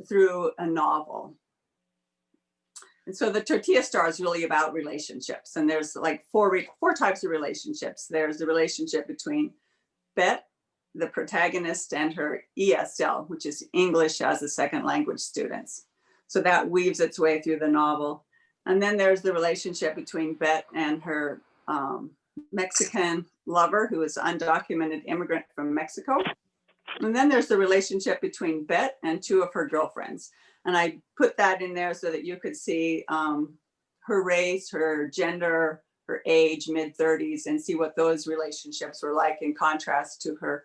through a novel. And so the Tortilla Star is really about relationships. And there's like four types of relationships. There's the relationship between Bette, the protagonist, and her ESL, which is English as a second language students. So that weaves its way through the novel. And then there's the relationship between Bette and her Mexican lover, who is an undocumented immigrant from Mexico. And then there's the relationship between Bette and two of her girlfriends. And I put that in there so that you could see her race, her gender, her age, mid-30s, and see what those relationships were like in contrast to her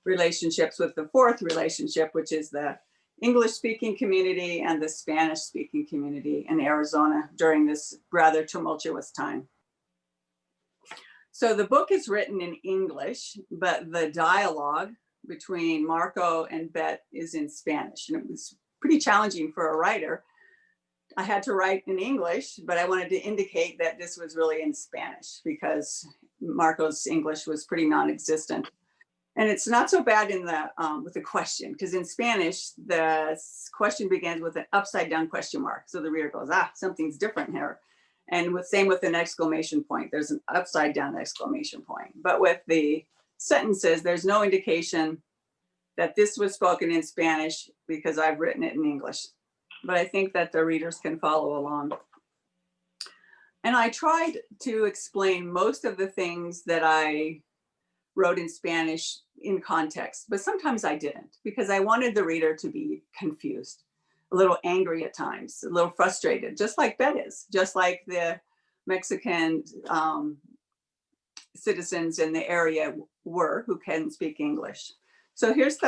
relationships with the fourth relationship, which is the English-speaking community and the Spanish-speaking community in Arizona during this rather tumultuous time. So the book is written in English, but the dialogue between Marco and Bette is in Spanish. And it was pretty challenging for a writer. I had to write in English, but I wanted to indicate that this was really in Spanish because Marco's English was pretty non-existent. And it's not so bad in the with the question, because in Spanish, the question begins with an upside down question mark. So the reader goes, something's different here. And same with an exclamation point. There's an upside down exclamation point. But with the sentences, there's no indication that this was spoken in Spanish because I've written it in English. But I think that the readers can follow along. And I tried to explain most of the things that I wrote in Spanish in context, but sometimes I didn't because I wanted the reader to be confused, a little angry at times, a little frustrated, just like Bette is, just like the Mexican citizens in the area were who can speak English. So here's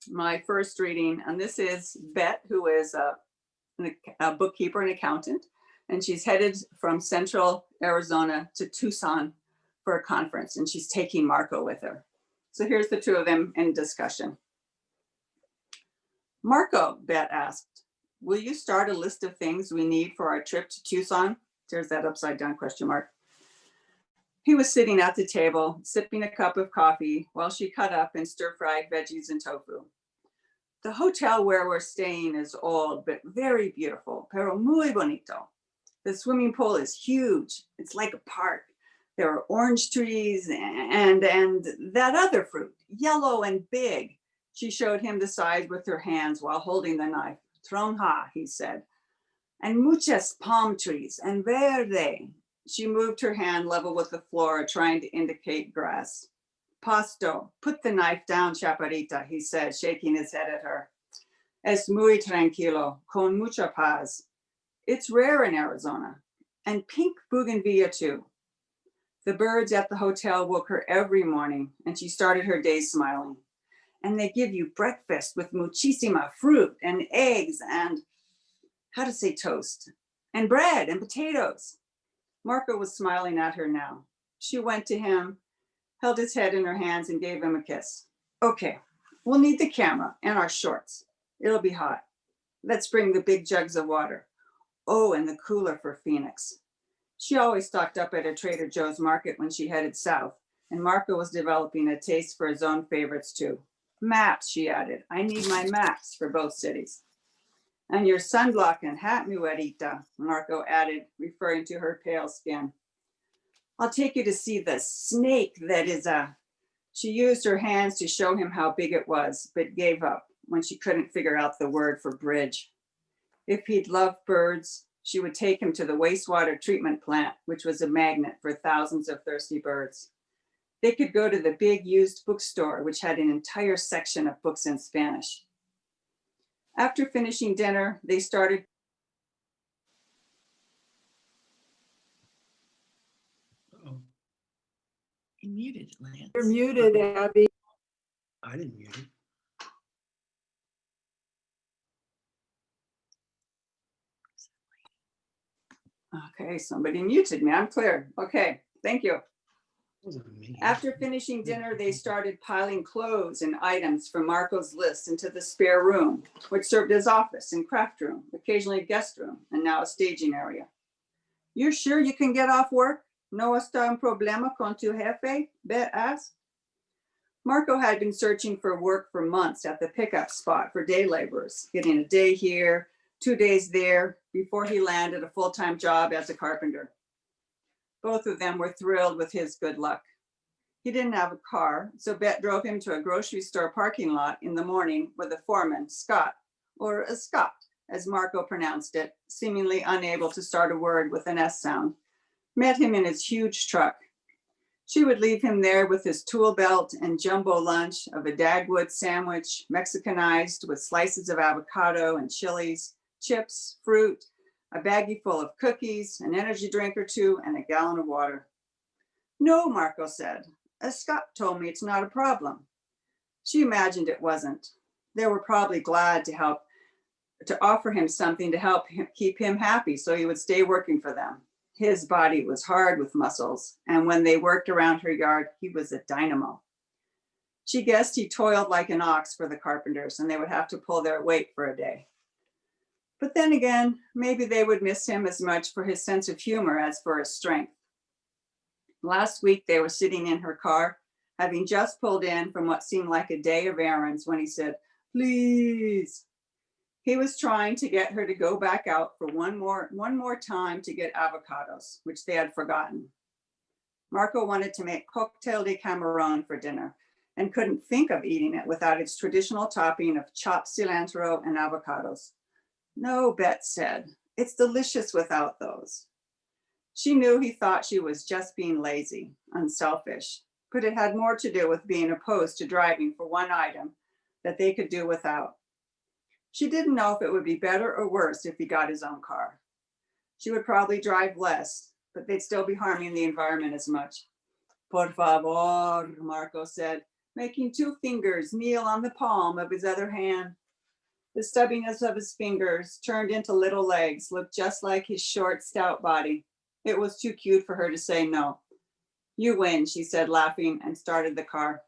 my first reading, and this is Bette, who is a bookkeeper and accountant, and she's headed from Central Arizona to Tucson for a conference, and she's taking Marco with her. So here's the two of them in discussion. Marco, Bette asked, will you start a list of things we need for our trip to Tucson? There's that upside down question mark. He was sitting at the table, sipping a cup of coffee while she cut up and stir-fried veggies and tofu. The hotel where we're staying is old, but very beautiful, pero muy bonito. The swimming pool is huge. It's like a park. There are orange trees and that other fruit, yellow and big. She showed him the size with her hands while holding the knife. Tronja, he said. And muchas palm trees and verde. She moved her hand level with the floor, trying to indicate grass. Pasto, put the knife down, chaparrita, he said, shaking his head at her. Es muy tranquilo, con mucha paz. It's rare in Arizona. And pink bougainvillea too. The birds at the hotel woke her every morning, and she started her day smiling. And they give you breakfast with muchísima fruit and eggs and, how to say toast, and bread and potatoes. Marco was smiling at her now. She went to him, held his head in her hands, and gave him a kiss. Okay, we'll need the camera and our shorts. It'll be hot. Let's bring the big jugs of water. Oh, and the cooler for Phoenix. She always stocked up at a Trader Joe's market when she headed south, and Marco was developing a taste for his own favorites too. Maps, she added. I need my maps for both cities. And your sunblock and hat, mi güerita, Marco added, referring to her pale skin. I'll take you to see the snake that is a... She used her hands to show him how big it was, but gave up when she couldn't figure out the word for bridge. If he'd loved birds, she would take him to the wastewater treatment plant, which was a magnet for thousands of thirsty birds. They could go to the big used bookstore, which had an entire section of books in Spanish. After finishing dinner, they started. Uh-oh. You muted, Lance. You're muted, Abby. I didn't mute it. Okay, somebody muted me. I'm clear. Okay, thank you. Wasn't me. After finishing dinner, they started piling clothes and items from Marco's list into the spare room, which served as office and craft room, occasionally guest room, and now a staging area. You're sure you can get off work? No está un problema con tu jefe? Bette asked. Marco had been searching for work for months at the pickup spot for day laborers, getting a day here, 2 days there, before he landed a full-time job as a carpenter. Both of them were thrilled with his good luck. He didn't have a car, so Bette drove him to a grocery store parking lot in the morning where the foreman, Scott, or a Scott, as Marco pronounced it, seemingly unable to start a word with an S sound, met him in his huge truck. She would leave him there with his tool belt and jumbo lunch of a Dagwood sandwich, Mexicanized with slices of avocado and chilies, chips, fruit, a baggie full of cookies, an energy drink or two, and a gallon of water. No, Marco said. Scott told me it's not a problem. She imagined it wasn't. They were probably glad to offer him something to help keep him happy so he would stay working for them. His body was hard with muscles, and when they worked around her yard, he was a dynamo. She guessed he toiled like an ox for the Carpenters, and they would have to pull their weight for a day. But then again, maybe they would miss him as much for his sense of humor as for his strength. Last week, they were sitting in her car, having just pulled in from what seemed like a day of errands when he said, please. He was trying to get her to go back out for one more time to get avocados, which they had forgotten. Marco wanted to make cocktail de camarón for dinner and couldn't think of eating it without its traditional topping of chopped cilantro and avocados. No, Bette said, it's delicious without those. She knew he thought she was just being lazy, unselfish, but it had more to do with being opposed to driving for one item that they could do without. She didn't know if it would be better or worse if he got his own car. She would probably drive less, but they'd still be harming the environment as much. Por favor, Marco said, making two fingers kneel on the palm of his other hand. The stubbiness of his fingers, turned into little legs, looked just like his short, stout body. It was too cute for her to say no. You win, she said, laughing, and started the car.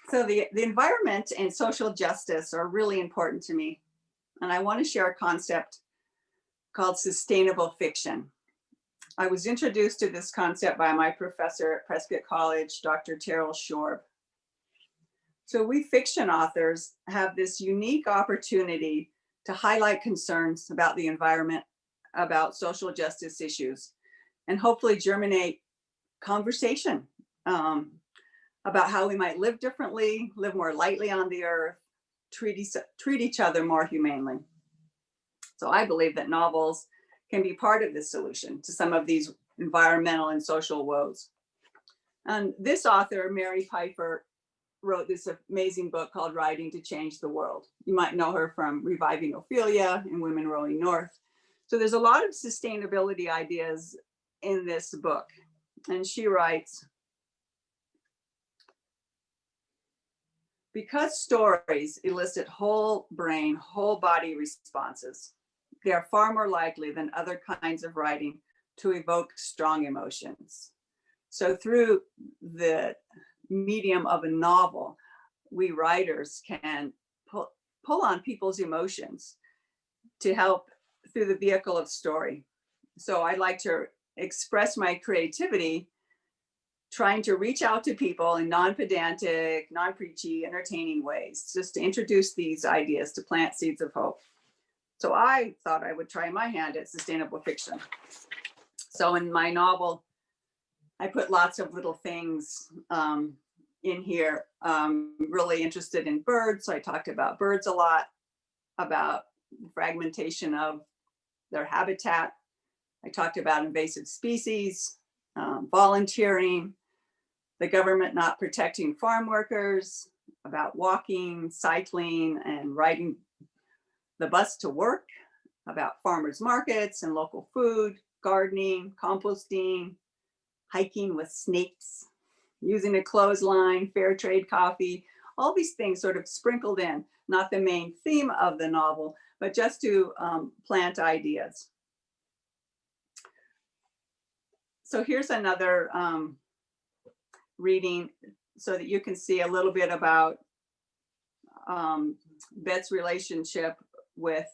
So the environment and social justice are really important to me. And I want to share a concept called sustainable fiction. I was introduced to this concept by my professor at Prescott College, Dr. Terrell Shorb. So we fiction authors have this unique opportunity to highlight concerns about the environment, about social justice issues, and hopefully germinate conversation about how we might live differently, live more lightly on the earth, treat each other more humanely. So I believe that novels can be part of the solution to some of these environmental and social woes. And this author, Mary Pfeiffer, wrote this amazing book called Writing to Change the World. You might know her from Reviving Ophelia and Women Rowing North. So there's a lot of sustainability ideas in this book. And she writes, because stories elicit whole brain, whole body responses, they are far more likely than other kinds of writing to evoke strong emotions. So through the medium of a novel, we writers can pull on people's emotions to help through the vehicle of story. So I like to express my creativity trying to reach out to people in non-pedantic, non-preachy, entertaining ways, just to introduce these ideas, to plant seeds of hope. So I thought I would try my hand at sustainable fiction. So in my novel, I put lots of little things in here. Really interested in birds, so I talked about birds a lot, about fragmentation of their habitat. I talked about invasive species, volunteering, the government not protecting farm workers, about walking, cycling, and riding the bus to work, about farmers markets and local food, gardening, composting, hiking with snakes, using a clothesline, fair trade coffee, all these things sort of sprinkled in, not the main theme of the novel, but just to plant ideas. So here's another reading so that you can see a little bit about Bette's relationship with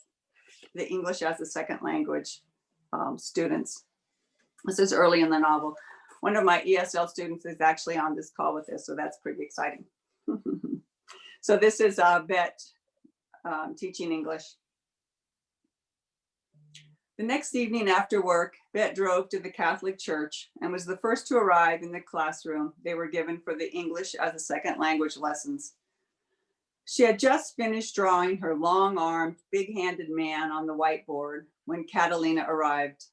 the English as a second language students. This is early in the novel. One of my ESL students is actually on this call with us, so that's pretty exciting. So this is Bette teaching English. The next evening after work, Bette drove to the Catholic church and was the first to arrive in the classroom they were given for the English as a second language lessons. She had just finished drawing her long-armed, big-handed man on the whiteboard when Catalina arrived.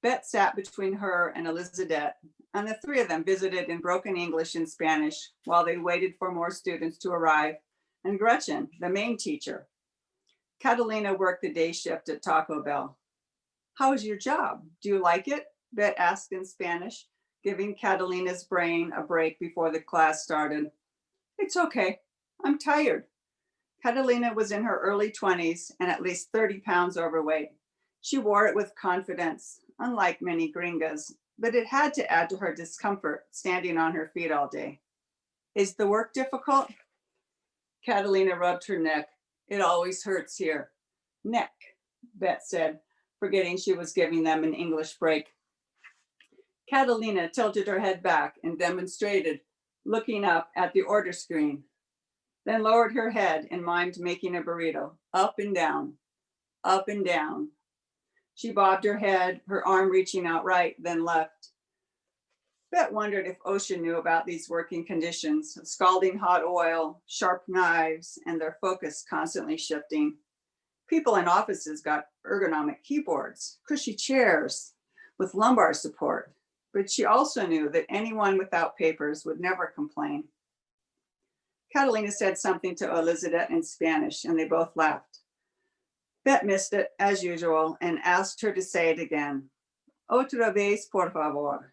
Bette sat between her and Elizabeth, and the three of them visited in broken English and Spanish while they waited for more students to arrive, and Gretchen, the main teacher. Catalina worked the day shift at Taco Bell. "How is your job? Do you like it?" Bette asked in Spanish, giving Catalina's brain a break before the class started. "It's okay. I'm tired." Catalina was in her early 20s and at least 30 pounds overweight. She wore it with confidence, unlike many gringas, but it had to add to her discomfort standing on her feet all day. "Is the work difficult?" Catalina rubbed her neck. "It always hurts here." "Neck," Bette said, forgetting she was giving them an English break. Catalina tilted her head back and demonstrated, looking up at the order screen, then lowered her head and mimed making a burrito, up and down, up and down. She bobbed her head, her arm reaching out right, then left. Bette wondered if Ocean knew about these working conditions, scalding hot oil, sharp knives, and their focus constantly shifting. People in offices got ergonomic keyboards, cushy chairs with lumbar support, but she also knew that anyone without papers would never complain. Catalina said something to Elizabeth in Spanish, and they both laughed. Bette missed it, as usual, and asked her to say it again. "Otra vez, por favor."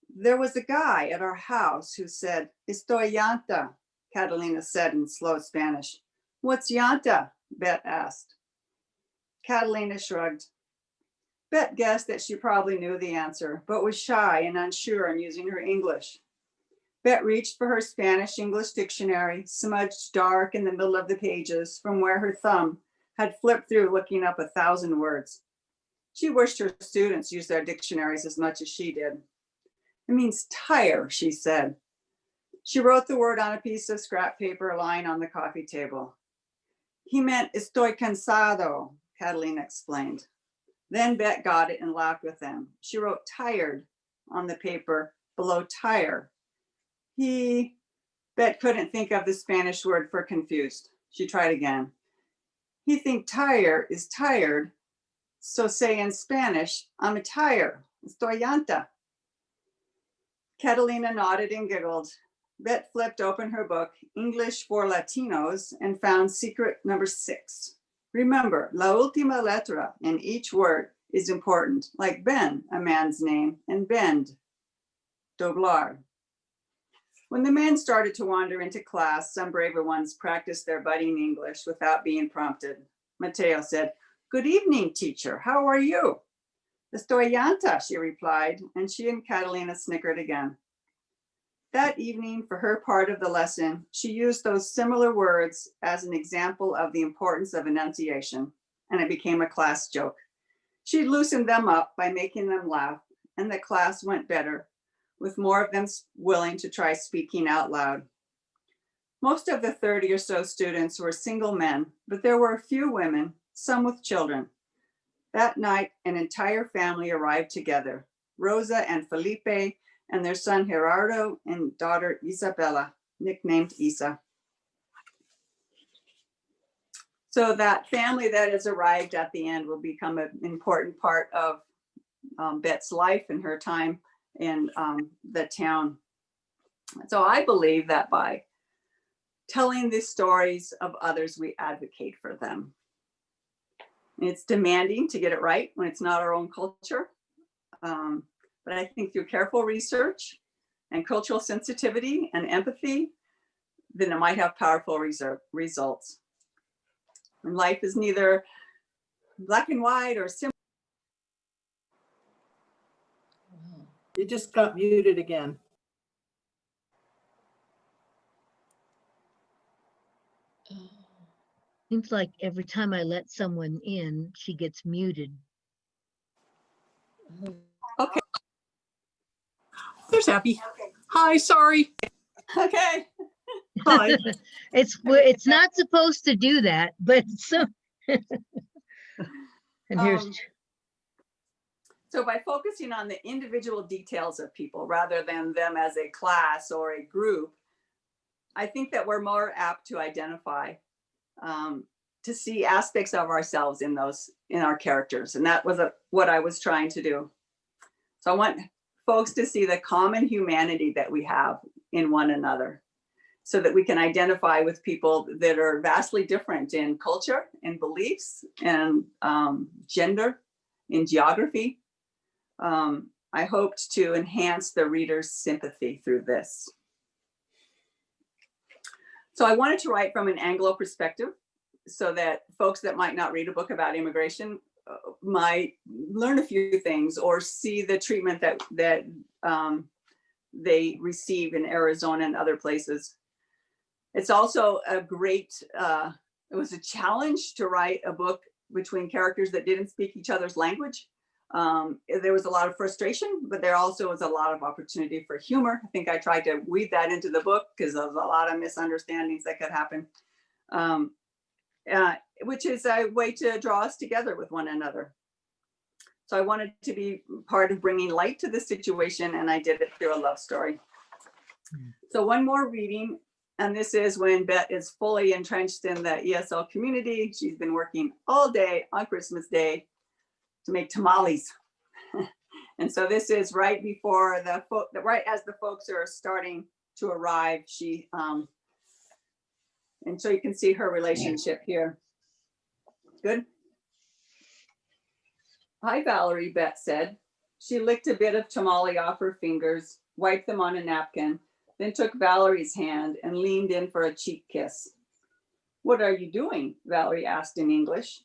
"There was a guy at our house who said, 'Estoy llanta,'" Catalina said in slow Spanish. "What's llanta?" Bette asked. Catalina shrugged. Bette guessed that she probably knew the answer, but was shy and unsure in using her English. Bette reached for her Spanish-English dictionary, smudged dark in the middle of the pages from where her thumb had flipped through looking up 1,000 words. She wished her students used their dictionaries as much as she did. "It means tire," she said. She wrote the word on a piece of scrap paper lying on the coffee table. "He meant estoy cansado," Catalina explained. Then Bette got it and laughed with them. She wrote tired on the paper below tire. Bette couldn't think of the Spanish word for confused. She tried again. "He think tire is tired, so say in Spanish, I'm a tire, estoy llanta." Catalina nodded and giggled. Bette flipped open her book, English for Latinos, and found secret number 6. Remember, la última letra in each word is important, like Ben, a man's name, and bend, doblar. When the men started to wander into class, some braver ones practiced their budding English without being prompted. Mateo said, "Good evening, teacher. How are you?" "Estoy llanta," she replied, and she and Catalina snickered again. That evening, for her part of the lesson, she used those similar words as an example of the importance of enunciation, and it became a class joke. She loosened them up by making them laugh, and the class went better, with more of them willing to try speaking out loud. Most of the 30 or so students were single men, but there were a few women, some with children. That night, an entire family arrived together, Rosa and Felipe, and their son Gerardo and daughter Isabella, nicknamed Isa. So that family that has arrived at the end will become an important part of Bette's life and her time in the town. So I believe that by telling the stories of others, we advocate for them. It's demanding to get it right when it's not our own culture. But I think through careful research and cultural sensitivity and empathy, then it might have powerful results. And life is neither black and white or simple. You just got muted again. Seems like every time I let someone in, she gets muted. Okay. There's Abbey. Hi, sorry. Okay. Hi. It's not supposed to do that, but so. And here's, Um, So by focusing on the individual details of people rather than them as a class or a group, I think that we're more apt to identify, to see aspects of ourselves in our characters. And that was what I was trying to do. So I want folks to see the common humanity that we have in one another so that we can identify with people that are vastly different in culture, in beliefs, and gender, in geography. I hoped to enhance the reader's sympathy through this. So I wanted to write from an Anglo perspective so that folks that might not read a book about immigration might learn a few things or see the treatment that they receive in Arizona and other places. It's also a great, it was a challenge to write a book between characters that didn't speak each other's language. There was a lot of frustration, but there also was a lot of opportunity for humor. I think I tried to weave that into the book because there was a lot of misunderstandings that could happen, which is a way to draw us together with one another. So I wanted to be part of bringing light to the situation, and I did it through a love story. So one more reading, and this is when Bette is fully entrenched in the ESL community. She's been working all day on Christmas Day to make tamales. And so this is right before right as the folks are starting to arrive. And so you can see her relationship here. Good. Hi, Valerie, Bette said. She licked a bit of tamale off her fingers, wiped them on a napkin, then took Valerie's hand and leaned in for a cheek kiss. What are you doing? Valerie asked in English.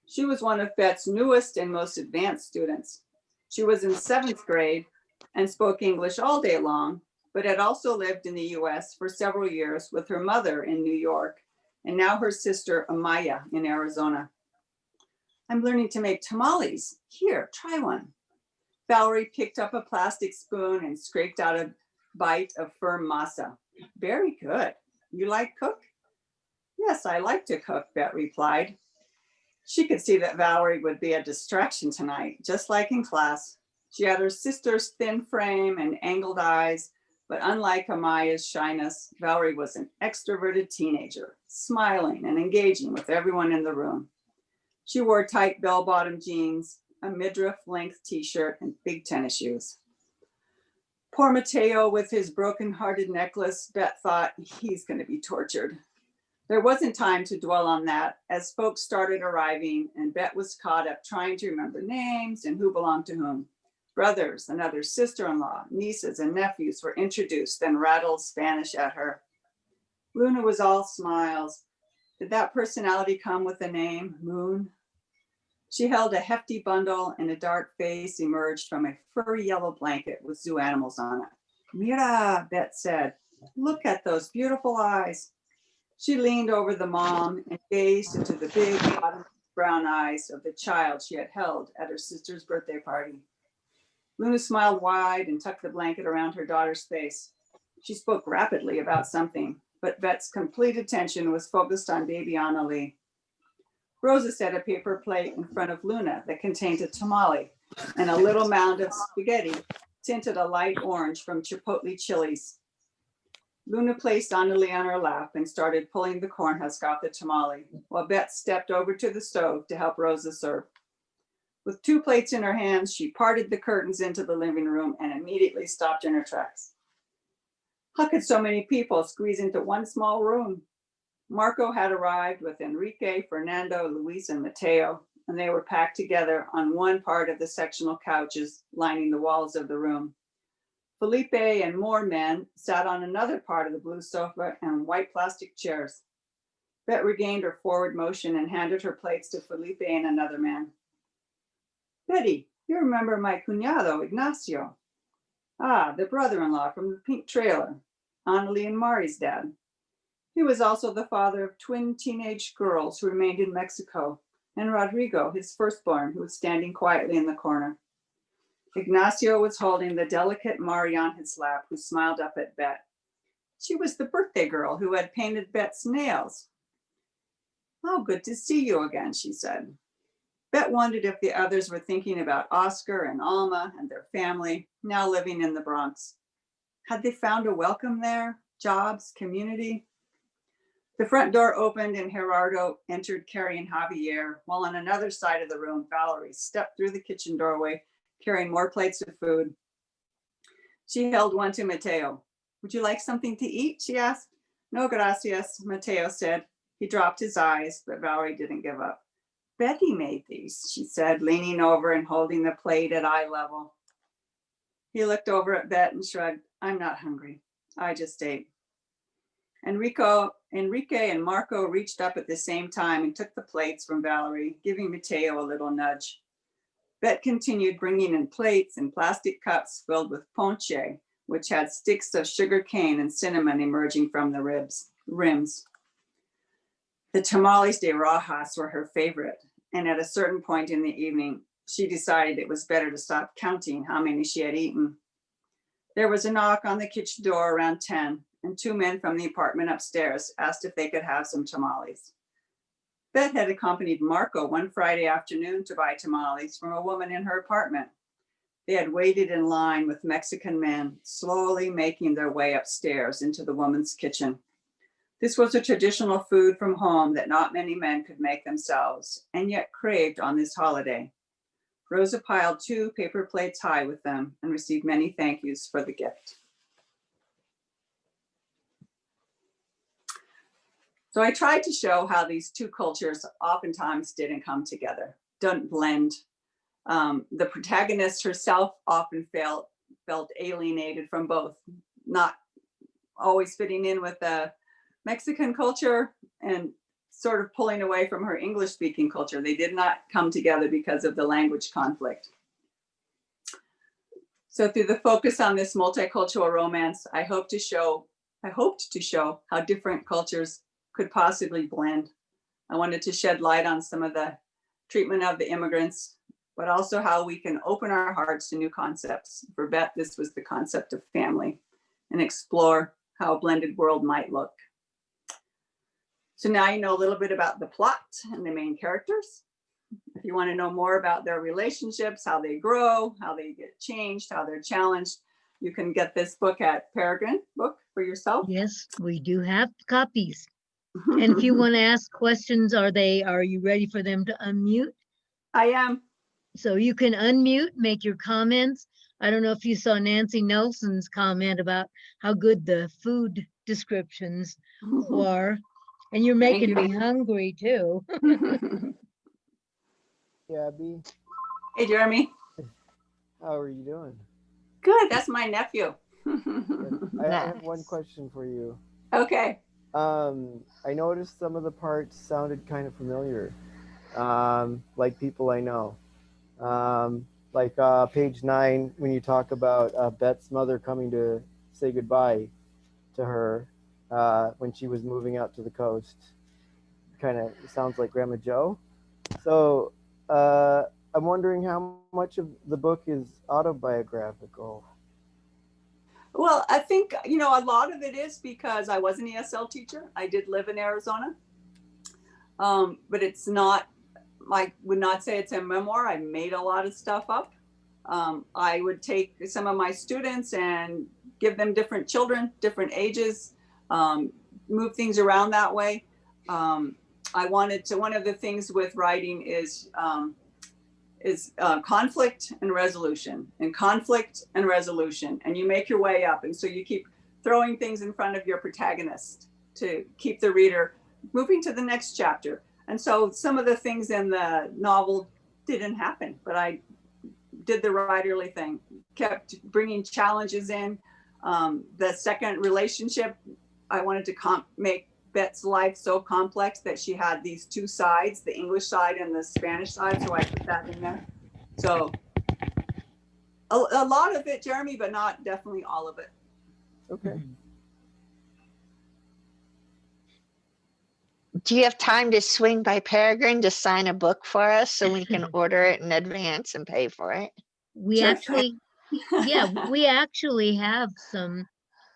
She was one of Bette's newest and most advanced students. She was in 7th grade and spoke English all day long, but had also lived in the US for several years with her mother in New York and now her sister Amaya in Arizona. I'm learning to make tamales. Here, try one. Valerie picked up a plastic spoon and scraped out a bite of firm masa. Very good. You like cook? Yes, I like to cook, Bette replied. She could see that Valerie would be a distraction tonight, just like in class. She had her sister's thin frame and angled eyes, but unlike Amaya's shyness, Valerie was an extroverted teenager, smiling and engaging with everyone in the room. She wore tight bell-bottom jeans, a midriff-length t-shirt, and big tennis shoes. Poor Mateo with his broken-hearted necklace, Bette thought, he's going to be tortured. There wasn't time to dwell on that as folks started arriving and Bette was caught up trying to remember names and who belonged to whom. Brothers and other sister-in-law, nieces and nephews were introduced, then rattled Spanish at her. Luna was all smiles. Did that personality come with a name, Moon? She held a hefty bundle and a dark face emerged from a furry yellow blanket with zoo animals on it. Mira, Bette said, look at those beautiful eyes. She leaned over the mom and gazed into the big bottom brown eyes of the child she had held at her sister's birthday party. Luna smiled wide and tucked the blanket around her daughter's face. She spoke rapidly about something, but Bette's complete attention was focused on baby Annalie. Rosa set a paper plate in front of Luna that contained a tamale and a little mound of spaghetti tinted a light orange from chipotle chilies. Luna placed Annalie on her lap and started pulling the corn husk off the tamale, while Bette stepped over to the stove to help Rosa serve. With 2 plates in her hands, she parted the curtains into the living room and immediately stopped in her tracks. How could so many people squeeze into one small room? Marco had arrived with Enrique, Fernando, Luis, and Mateo, and they were packed together on one part of the sectional couches lining the walls of the room. Felipe and more men sat on another part of the blue sofa and white plastic chairs. Bette regained her forward motion and handed her plates to Felipe and another man. Betty, you remember my cuñado, Ignacio. Ah, the brother-in-law from the pink trailer, Annalie and Mari's dad. He was also the father of twin teenage girls who remained in Mexico, and Rodrigo, his firstborn, who was standing quietly in the corner. Ignacio was holding the delicate Mari on his lap, who smiled up at Bette. She was the birthday girl who had painted Bette's nails. "Oh, good to see you again," she said. Bette wondered if the others were thinking about Oscar and Alma and their family, now living in the Bronx. Had they found a welcome there? Jobs, community? The front door opened and Gerardo entered carrying Javier, while on another side of the room, Valerie stepped through the kitchen doorway, carrying more plates of food. She held one to Mateo. "Would you like something to eat?" she asked. "No, gracias," Mateo said. He dropped his eyes, but Valerie didn't give up. "Betty made these," she said, leaning over and holding the plate at eye level. He looked over at Bette and shrugged. "I'm not hungry. I just ate." Enrique and Marco reached up at the same time and took the plates from Valerie, giving Mateo a little nudge. Bette continued bringing in plates and plastic cups filled with ponche, which had sticks of sugar cane and cinnamon emerging from the rims. The tamales de rajas were her favorite, and at a certain point in the evening, she decided it was better to stop counting how many she had eaten. There was a knock on the kitchen door around 10, and 2 men from the apartment upstairs asked if they could have some tamales. Bette had accompanied Marco one Friday afternoon to buy tamales from a woman in her apartment. They had waited in line with Mexican men, slowly making their way upstairs into the woman's kitchen. This was a traditional food from home that not many men could make themselves, and yet craved on this holiday. Rosa piled 2 paper plates high with them and received many thank yous for the gift. So I tried to show how these 2 cultures oftentimes didn't come together, don't blend. The protagonist herself often felt alienated from both, not always fitting in with the Mexican culture and sort of pulling away from her English-speaking culture. They did not come together because of the language conflict. So through the focus on this multicultural romance, I hoped to show how different cultures could possibly blend. I wanted to shed light on some of the treatment of the immigrants, but also how we can open our hearts to new concepts. For Bette, this was the concept of family, and explore how a blended world might look. So now you know a little bit about the plot and the main characters. If you want to know more about their relationships, how they grow, how they get changed, how they're challenged, you can get this book at Peregrine Book for yourself. Yes, we do have copies. And if you want to ask questions, are you ready for them to unmute? I am. So you can unmute, make your comments. I don't know if you saw Nancy Nelson's comment about how good the food descriptions were. And you're Thank making you. me hungry too. Yeah, Abbey, Hey, Jeremy. how are you doing? Good, that's my nephew. Good. I have one question for you. Okay. I noticed some of the parts sounded kind of familiar, like people I know. Like page 9, when you talk about Bette's mother coming to say goodbye to her when she was moving out to the coast. Kind of sounds like Grandma Joe. So I'm wondering how much of the book is autobiographical. Well, I think, a lot of it is because I was an ESL teacher. I did live in Arizona. But it's not, I would not say it's a memoir. I made a lot of stuff up. I would take some of my students and give them different children, different ages, move things around that way. One of the things with writing is conflict and resolution, and you make your way up. And so you keep throwing things in front of your protagonist to keep the reader moving to the next chapter. And so some of the things in the novel didn't happen, but I did the writerly thing, kept bringing challenges in. The second relationship, I wanted to make Bette's life so complex that she had these 2 sides, the English side and the Spanish side. So I put that in there. So a lot of it, Jeremy, but not definitely all of it. Okay. Do you have time to swing by Peregrine to sign a book for us so we can order it in advance and pay for it? We Sure. actually, yeah, we actually have some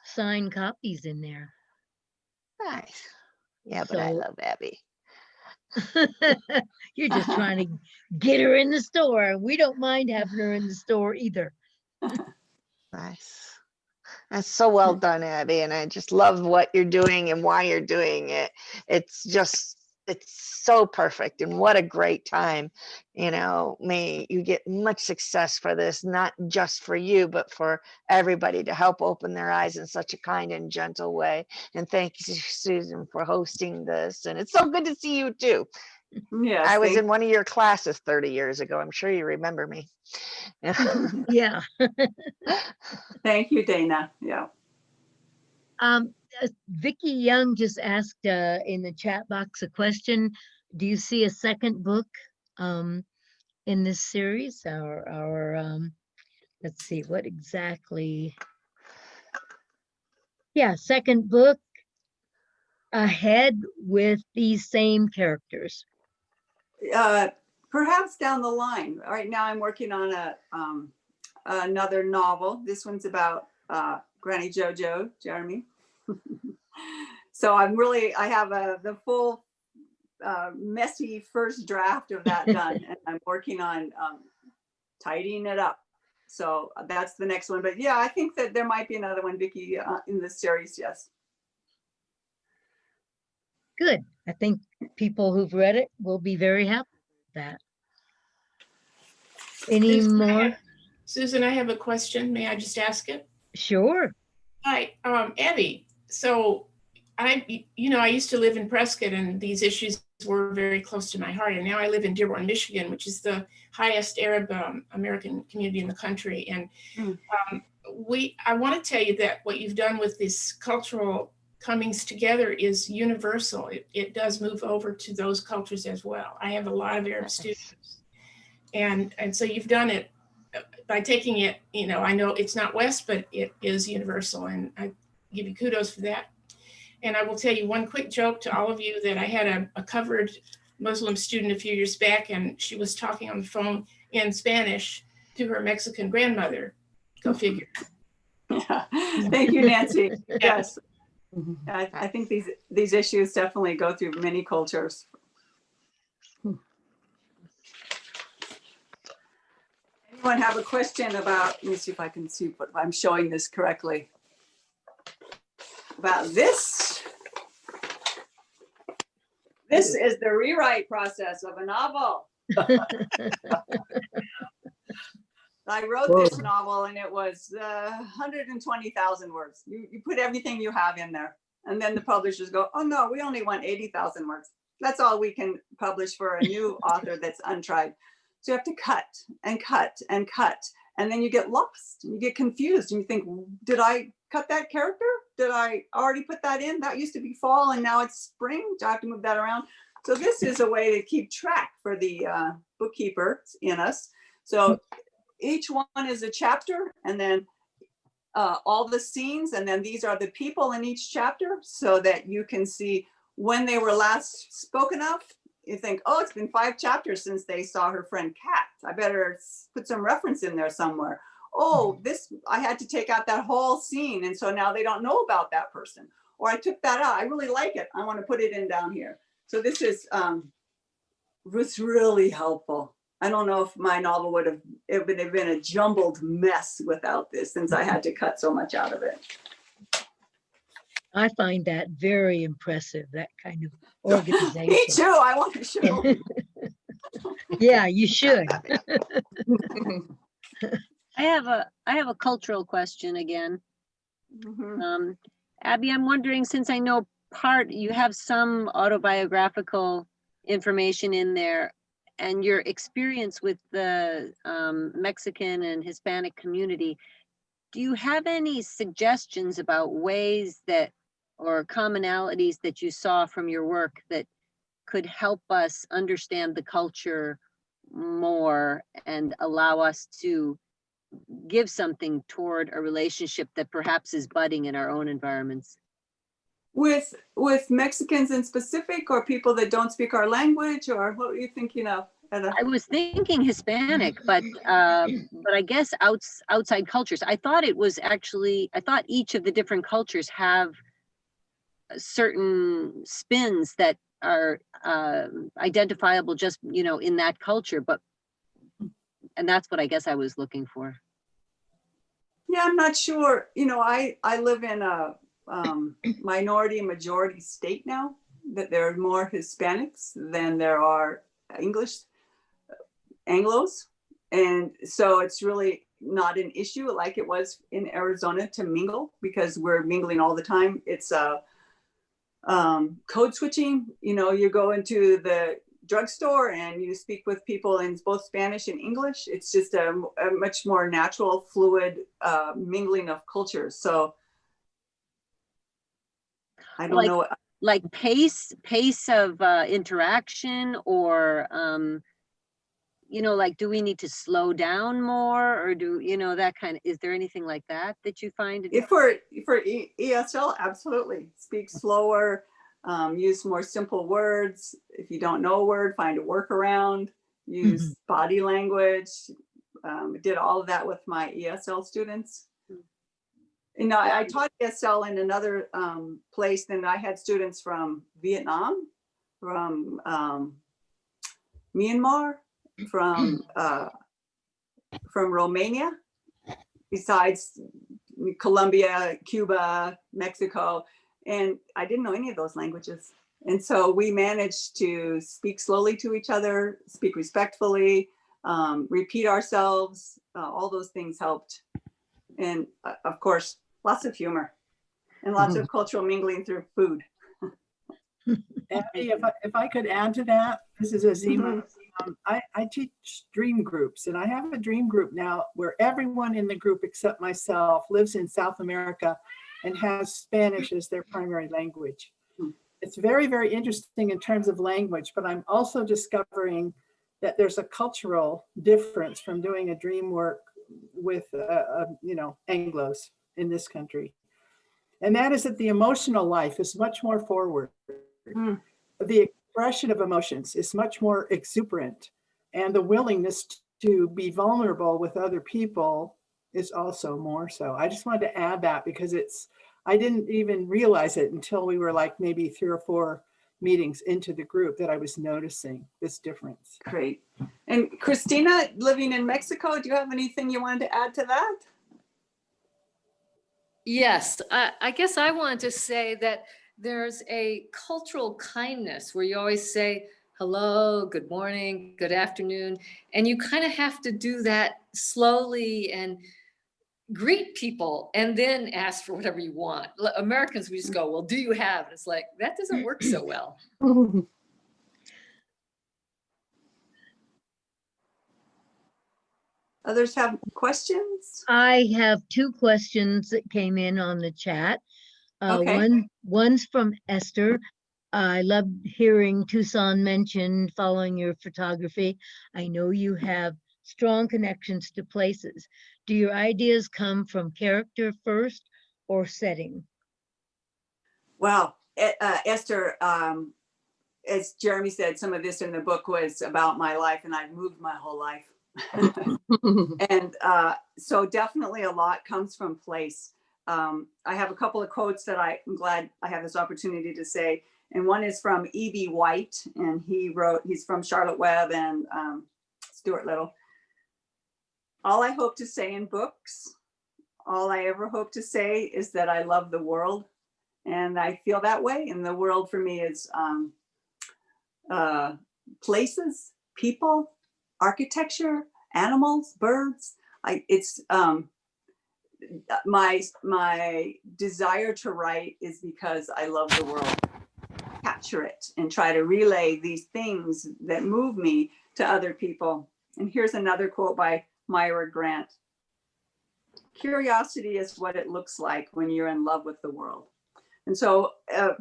signed copies in there. Nice. Yeah, but I So- love Abby. You're just trying to get her in the store. We don't mind having her in the store either. Nice. That's so well done, Abby. And I just love what you're doing and why you're doing it. It's so perfect. And what a great time. You know, may you get much success for this, not just for you, but for everybody, to help open their eyes in such a kind and gentle way. And thank you, Susan, for hosting this. And it's so good to see you too. Yes, I was in one of your classes 30 years ago. I'm sure you remember me. Yeah. thank you, Dana. Yeah. Vicky Young just asked in the chat box a question. Do you see a second book in this series? Let's see, what exactly? Yeah, second book ahead with these same characters. Perhaps down the line. Right now I'm working on another novel. This one's about Granny Jojo, Jeremy. So I have the full messy first draft of that done, and I'm working on tidying it up. So that's the next one. But yeah, I think that there might be another one, Vicky, in this series. Yes. Good. I think people who've read it will be very happy with that. Any more? Susan, I have a question. May I just ask it? Sure. Hi, Abby. So I used to live in Prescott, and these issues were very close to my heart. And now I live in Dearborn, Michigan, which is the highest Arab American community in the country. And I want to tell you that what you've done with this cultural comings together is universal. It does move over to those cultures as well. I have a lot of Arab students. And so you've done it by taking it, I know it's not West, but it is universal. And I give you kudos for that. And I will tell you one quick joke to all of you, that I had a covered Muslim student a few years back, and she was talking on the phone in Spanish to her Mexican grandmother. Go figure. Yeah. Thank you, Nancy. Yes. I think these issues definitely go through many cultures. Anyone have a question about, let me see if I can see if I'm showing this correctly. About this. This is the rewrite process of a novel. I wrote this novel and it was 120,000 words. You put everything you have in there. And then the publishers go, oh no, we only want 80,000 words. That's all we can publish for a new author that's untried. So you have to cut and cut and cut. And then you get lost and you get confused and you think, did I cut that character? Did I already put that in? That used to be fall and now it's spring. Do I have to move that around? So this is a way to keep track for the bookkeeper in us. So each one is a chapter, and then all the scenes, and then these are the people in each chapter, so that you can see when they were last spoken of. You think, oh, it's been 5 chapters since they saw her friend Kat. I better put some reference in there somewhere. Oh, I had to take out that whole scene, and so now they don't know about that person. Or I took that out. I really like it. I want to put it in down here. So this is was really helpful. I don't know if my novel would have been a jumbled mess without this, since I had to cut so much out of it. I find that very impressive, that kind of organization. Me too. I want to show. Yeah, you should. I have a cultural question again. Mhm. Abby, I'm wondering, since I know you have some autobiographical information in there, and your experience with the Mexican and Hispanic community, do you have any suggestions about ways or commonalities that you saw from your work that could help us understand the culture more and allow us to give something toward a relationship that perhaps is budding in our own environments? With Mexicans in specific, or people that don't speak our language, or what are you thinking of? Heather? I was thinking Hispanic, but I guess outside cultures. I thought it was actually, I thought each of the different cultures have certain spins that are identifiable just, you know, in that culture, but, and that's what I guess I was looking for. Yeah, I'm not sure. You know, I live in a minority and majority state now, that there are more Hispanics than there are Anglos. And so it's really not an issue like it was in Arizona to mingle, because we're mingling all the time. It's code switching. You know, you go into the drugstore and you speak with people in both Spanish and English. It's just a much more natural, fluid mingling of cultures. So I don't know. Like pace of interaction, or you know, like, do we need to slow down more, or do, you know, that kind of, is there anything like that that you find? If for ESL, absolutely. Speak slower, use more simple words. If you don't know a word, find a workaround, use body language. Did all of that with my ESL students. You know, I taught ESL in another place, and I had students from Vietnam, from Myanmar, from Romania, besides Colombia, Cuba, Mexico, and I didn't know any of those languages. And so we managed to speak slowly to each other, speak respectfully, repeat ourselves. All those things helped. And of course, lots of humor and lots of cultural mingling through food. Abby, if I could add to that, this is Azima. I teach dream groups, and I have a dream group now where everyone in the group except myself lives in South America and has Spanish as their primary language. It's very, very interesting in terms of language, but I'm also discovering that there's a cultural difference from doing a dream work with, you know, Anglos in this country. And that is that the emotional life is much more forward. The expression of emotions is much more exuberant, and the willingness to be vulnerable with other people is also more so. I just wanted to add that because I didn't even realize it until we were like maybe 3 or 4 meetings into the group that I was noticing this difference. Great. And Christina, living in Mexico, do you have anything you wanted to add to that? Yes, I guess I wanted to say that there's a cultural kindness where you always say, hello, good morning, good afternoon. And you kind of have to do that slowly and greet people and then ask for whatever you want. Americans, we just go, well, do you have? And it's like, that doesn't work so well. Others have questions? I have 2 questions that came in on the chat. Okay. One's from Esther. I love hearing Tucson mentioned following your photography. I know you have strong connections to places. Do your ideas come from character first or setting? Well, Esther, as Jeremy said, some of this in the book was about my life, and I've moved my whole life. And so definitely a lot comes from place. I have a couple of quotes that I'm glad I have this opportunity to say. And one is from E.B. White, and he's from Charlotte Webb and Stuart Little. All I hope to say in books, all I ever hope to say is that I love the world. And I feel that way. And the world for me is places, people, architecture, animals, birds. It's my desire to write is because I love the world. Capture it and try to relay these things that move me to other people. And here's another quote by Myra Grant. Curiosity is what it looks like when you're in love with the world. And so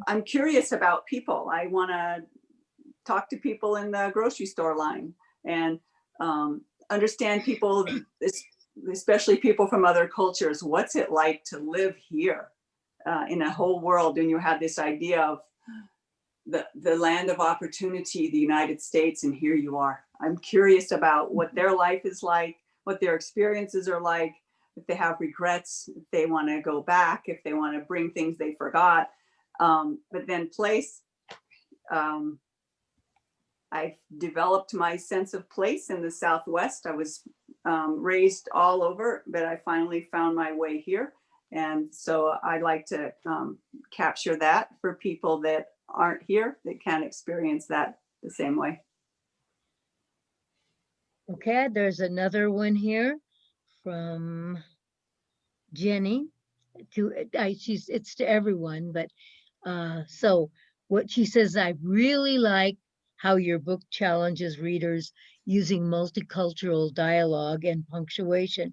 I'm curious about people. I want to talk to people in the grocery store line and understand people, especially people from other cultures. What's it like to live here in a whole world? And you have this idea of the land of opportunity, the United States, and here you are. I'm curious about what their life is like, what their experiences are like, if they have regrets, if they want to go back, if they want to bring things they forgot. But then place, I've developed my sense of place in the Southwest. I was raised all over, but I finally found my way here. And so I like to capture that for people that aren't here, that can't experience that the same way. Okay, there's another one here from Jenny. It's to everyone, but so what she says, I really like how your book challenges readers using multicultural dialogue and punctuation.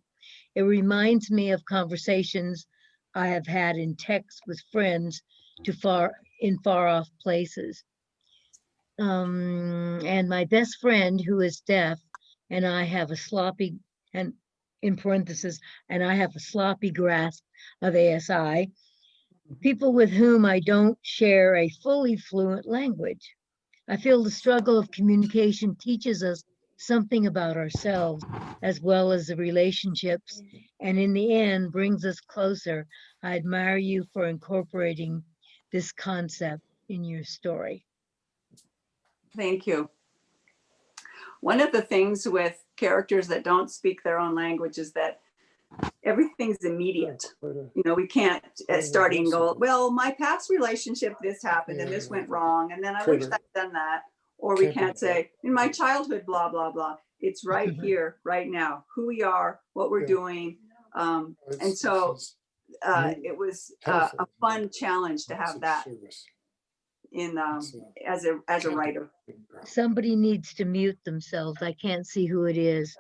It reminds me of conversations I have had in text with friends in far off places. And my best friend, who is deaf, and I have a sloppy, and in parentheses, and I have a sloppy grasp of ASI, people with whom I don't share a fully fluent language. I feel the struggle of communication teaches us something about ourselves as well as the relationships, and in the end brings us closer. I admire you for incorporating this concept in your story. Thank you. One of the things with characters that don't speak their own language is that everything's immediate. You know, we can't starting and go, well, my past relationship, this happened and this went wrong. And then I wish I'd done that. Or we can't say, in my childhood, blah, blah, blah. It's right here, right now, who we are, what we're doing. And so it was a fun challenge to have that in as a writer. Somebody needs to mute themselves. I can't see who it is.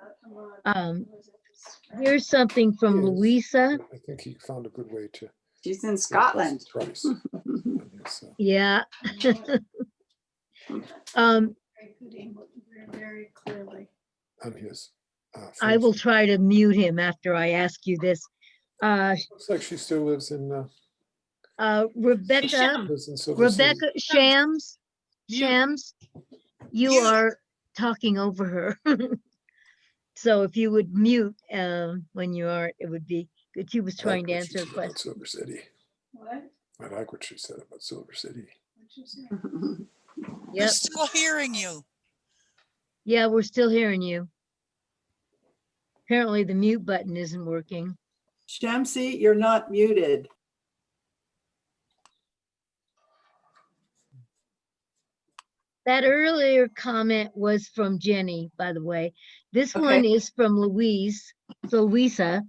Here's something from Louisa. I think he found a good way to. She's in Scotland. Twice. Yeah. Very clearly. On his. I will try to mute him after I ask you this. Looks like she still lives in. Rebecca lives in Silver City. Shams, you are talking over her. So if you would mute when you aren't, it would be good. She was trying to answer a question. Silver City. What? I like what she said about Silver City. We're still hearing you. Yeah, we're still hearing you. Apparently the mute button isn't working. Shamsi, you're not muted. That earlier comment was from Jenny, by the way. This one is from Louisa.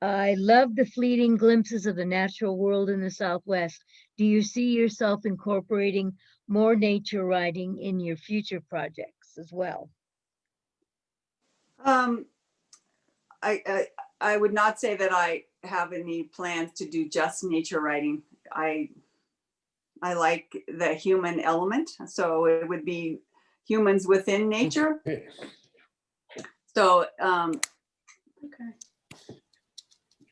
I love the fleeting glimpses of the natural world in the Southwest. Do you see yourself incorporating more nature writing in your future projects as well? I would not say that I have any plans to do just nature writing. I like the human element, so it would be humans within nature. Okay. So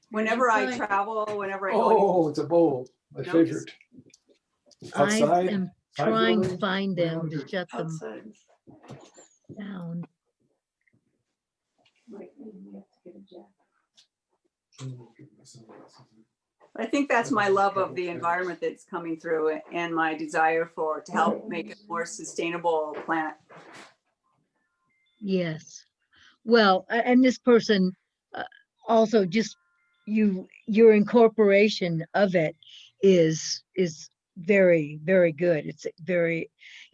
whenever I travel, whenever I go, it's a bowl. My favorite. I Outside. am trying to find them to shut them down. I think that's my love of the environment that's coming through and my desire to help make it more sustainable planet. Yes. Well, and this person also just your incorporation of it is very, very good.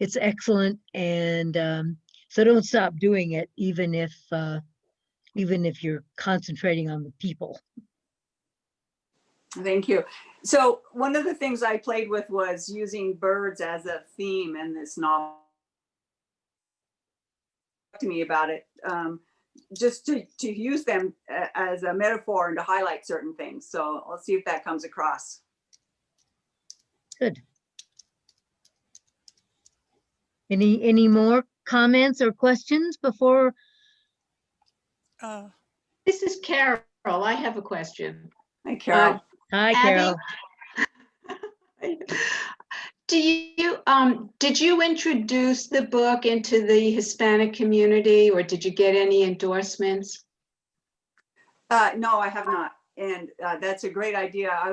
It's excellent. And so don't stop doing it, even if you're concentrating on the people. Thank you. So one of the things I played with was using birds as a theme in this novel. To me about it, just to use them as a metaphor and to highlight certain things. So I'll see if that comes across. Good. Any more comments or questions before? This is Carol. I have a question. Hi, Carol. Hi, Carol. Did you introduce the book into the Hispanic community, or did you get any endorsements? No, I have not. And that's a great idea. I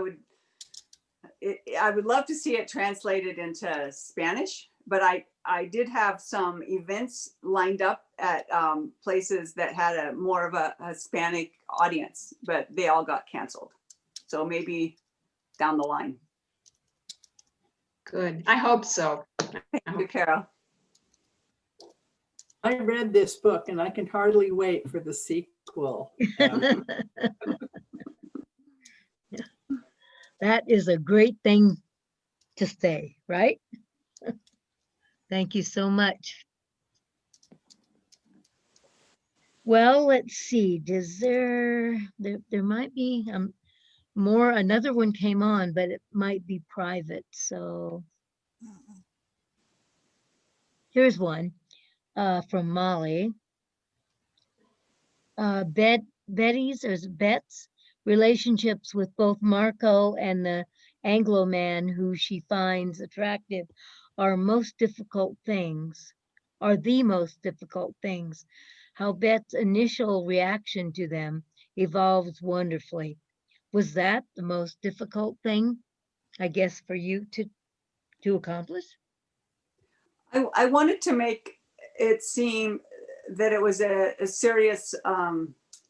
would love to see it translated into Spanish, but I did have some events lined up at places that had more of a Hispanic audience, but they all got canceled. So maybe down the line. Good. I hope so. Thank you, Carol. I read this book and I can hardly wait for the sequel. That is a great thing to say, right? Thank you so much. Well, let's see. Does there might be more. Another one came on, but it might be private. So here's one from Molly. Bette's relationships with both Marco and the Anglo man who she finds attractive are the most difficult things. How Bette's initial reaction to them evolves wonderfully. Was that the most difficult thing, I guess, for you to accomplish? I wanted to make it seem that it was a serious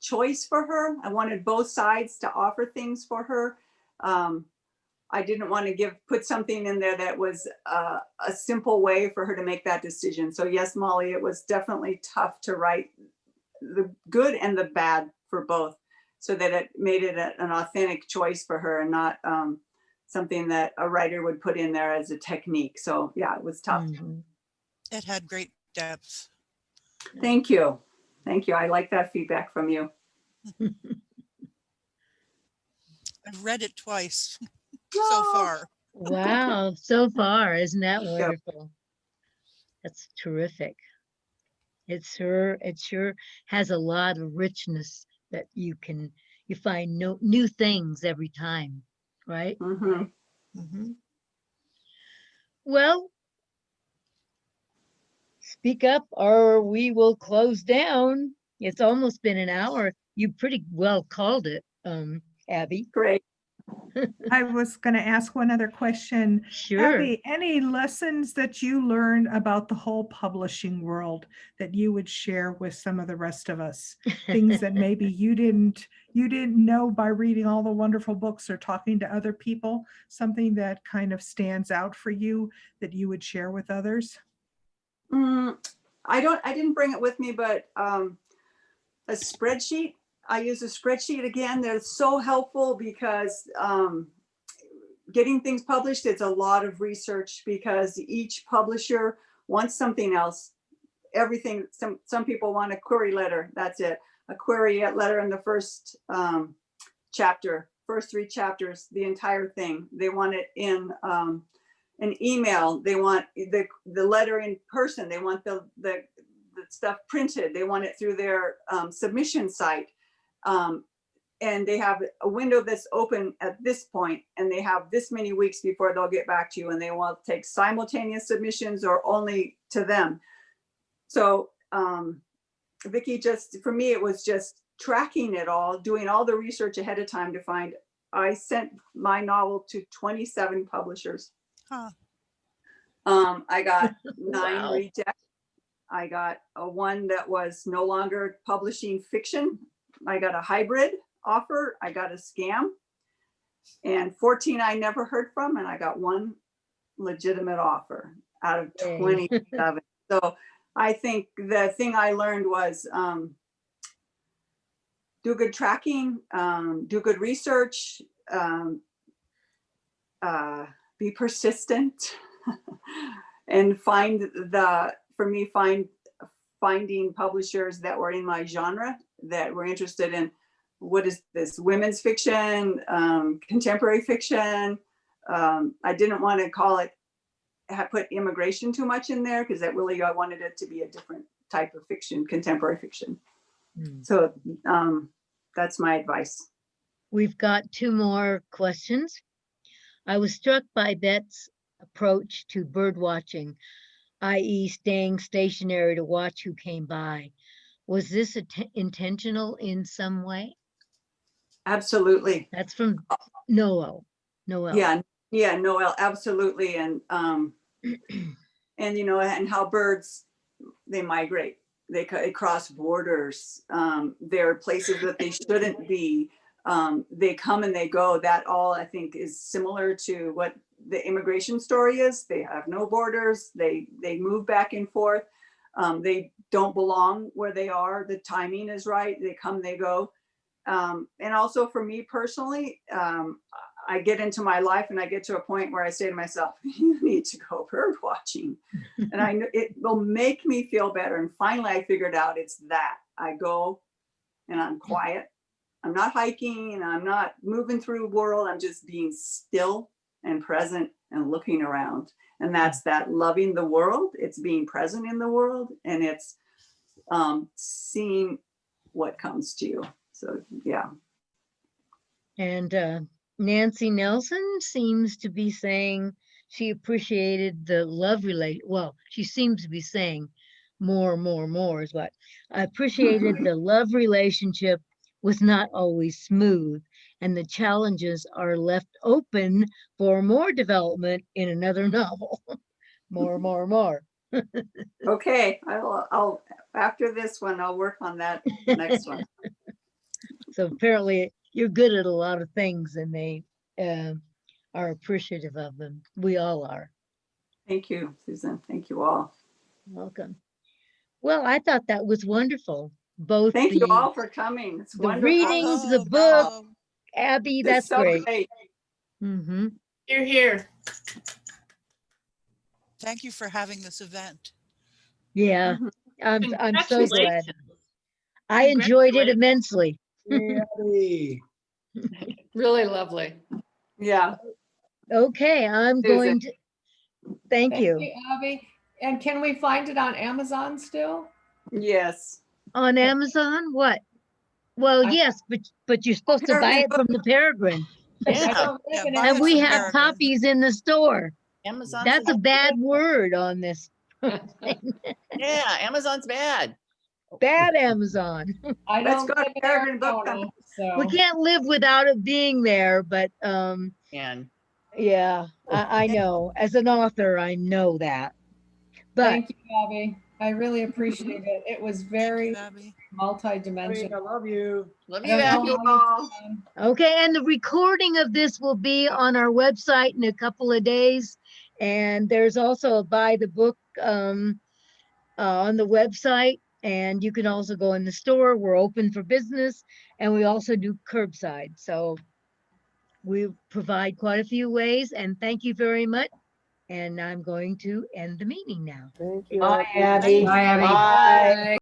choice for her. I wanted both sides to offer things for her. I didn't want to put something in there that was a simple way for her to make that decision. So yes, Molly, it was definitely tough to write the good and the bad for both, so that it made it an authentic choice for her and not something that a writer would put in there as a technique. So yeah, it was tough. Mm-hmm. It had great depth. Thank you. Thank you. I like that feedback from you. I've read it twice so far. Wow, so far, isn't that wonderful? That's terrific. It sure has a lot of richness that you find new things every time, right? Mm-hmm. Mm-hmm. Well, speak up or we will close down. It's almost been an hour. You pretty well called it, Abby. Great. I was going to ask one other question. Sure. Abby, any lessons that you learned about the whole publishing world that you would share with some of the rest of us? Things that maybe you didn't know by reading all the wonderful books or talking to other people, something that kind of stands out for you that you would share with others? I didn't bring it with me, but a spreadsheet. I use a spreadsheet again. They're so helpful because getting things published, it's a lot of research because each publisher wants something else. Everything, some people want a query letter. That's it. A query letter in the first chapter, first 3 chapters, the entire thing. They want it in an email. They want the letter in person. They want the stuff printed. They want it through their submission site. And they have a window that's open at this point, and they have this many weeks before they'll get back to you, and they will take simultaneous submissions or only to them. So Vicki, for me, it was just tracking it all, doing all the research ahead of time to find. I sent my novel to 27 publishers. Huh. I got 9 Wow. rejects. I got one that was no longer publishing fiction. I got a hybrid offer. I got a scam, and 14 I never heard from, and I got 1 legitimate offer out of 27. So I think the thing I learned was do good tracking, do good research, be persistent, and finding publishers that were in my genre, that were interested in what is this, women's fiction, contemporary fiction. I didn't want to put immigration too much in there, because I wanted it to be a different type of fiction, contemporary fiction. So that's my advice. We've got 2 more questions. I was struck by Bette's approach to bird watching, i.e. staying stationary to watch who came by. Was this intentional in some way? Absolutely. That's from Noel. Noel. Yeah, Noel, absolutely. And and you know, and how birds, they migrate, they cross borders. There are places that they shouldn't be. They come and they go. That all, I think, is similar to what the immigration story is. They have no borders. They move back and forth. They don't belong where they are. The timing is right. They come, they go. And also for me personally, I get into my life and I get to a point where I say to myself, you need to go bird watching. And I know it will make me feel better. And finally I figured out it's that. I go and I'm quiet. I'm not hiking and I'm not moving through the world. I'm just being still and present and looking around. And that's that loving the world. It's being present in the world, and it's seeing what comes to you. So, yeah. And Nancy Nelson seems to be saying she appreciated the love relate. Well, she seems to be saying more is what I appreciated. The love relationship was not always smooth, and the challenges are left open for more development in another novel. more. Okay, I'll after this one, I'll work on that next one. So apparently you're good at a lot of things, and they are appreciative of them. We all are. Thank you, Susan. Thank you all. Welcome. Well, I thought that was wonderful. Both Thank you all for coming. It's the wonderful. readings, the Oh, book, bravo. Abby, It's that's so great. Mm-hmm. Here. Thank you for having this event. Yeah, Mhm. I'm so glad. Congratulations. I enjoyed it Congratulations. immensely. Really lovely. Yeah. Okay, I'm Susan. going to thank you. Abby. And can we find it on Amazon still? Yes. On Amazon, what? Well, yes, but you're supposed to buy it from the Peregrine. I don't Yeah, live in buy And it we from have Peregrine. copies in the store. Amazon's That's a bad word on this. yeah, Amazon's bad. Bad Amazon. I Let's don't go to live in Peregrine Book Arizona, so. We can't live without it being there, but And yeah, I know. As an author, I know that. But Thank you, Abby. I really appreciate it. It was very Abby. multi-dimensional. I love you. love I you, don't Abby. know how it's done. okay, and the recording of this will be on our website in a couple of days. And there's also a buy the book on the website. And you can also go in the store. We're open for business, and we also do curbside. So we provide quite a few ways, and thank you very much. And I'm going to end the meeting now. Thank you. Bye, Abby. Abby. Bye.